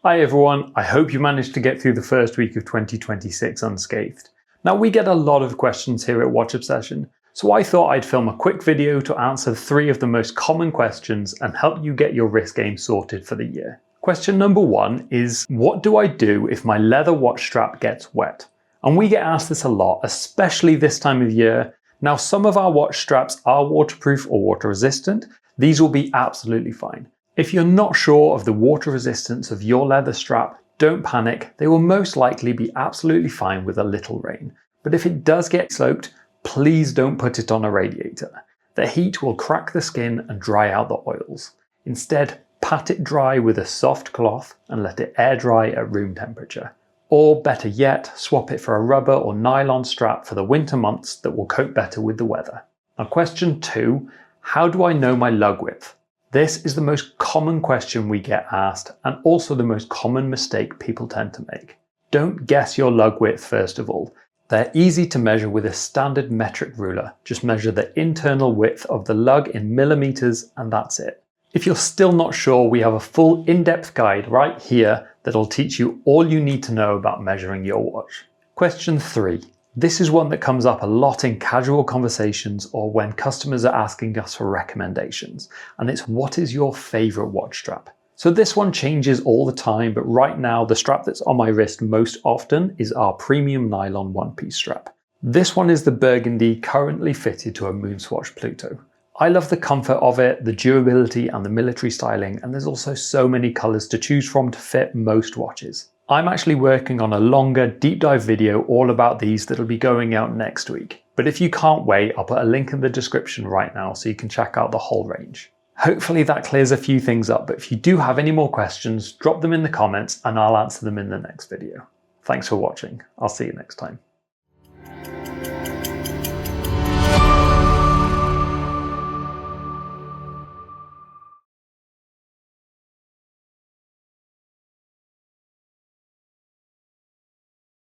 Hi everyone, I hope you managed to get through the first week of 2026 unscathed. Now we get a lot of questions here at Watch Obsession, so I thought I'd film a quick video to answer 3 of the most common questions and help you get your wrist game sorted for the year. Question number 1 is, what do I do if my leather watch strap gets wet? And we get asked this a lot, especially this time of year. Now some of our watch straps are waterproof or water resistant. These will be absolutely fine. If you're not sure of the water resistance of your leather strap, don't panic, they will most likely be absolutely fine with a little rain. But if it does get soaked, please don't put it on a radiator. The heat will crack the skin and dry out the oils. Instead, pat it dry with a soft cloth and let it air dry at room temperature. Or better yet, swap it for a rubber or nylon strap for the winter months that will cope better with the weather. Now question 2, how do I know my lug width? This is the most common question we get asked and also the most common mistake people tend to make. Don't guess your lug width first of all. They're easy to measure with a standard metric ruler. Just measure the internal width of the lug in millimeters and that's it. If you're still not sure, we have a full in-depth guide right here that'll teach you all you need to know about measuring your watch. Question 3. This is one that comes up a lot in casual conversations or when customers are asking us for recommendations, and it's what is your favorite watch strap? So this one changes all the time, but right now the strap that's on my wrist most often is our premium nylon one-piece strap. This one is the burgundy currently fitted to a Moonswatch Pluto. I love the comfort of it, the durability and the military styling, and there's also so many colors to choose from to fit most watches. I'm actually working on a longer deep dive video all about these that'll be going out next week. But if you can't wait, I'll put a link in the description right now so you can check out the whole range. Hopefully that clears a few things up, but if you do have any more questions, drop them in the comments and I'll answer them in the next video. Thanks for watching. I'll see you next time.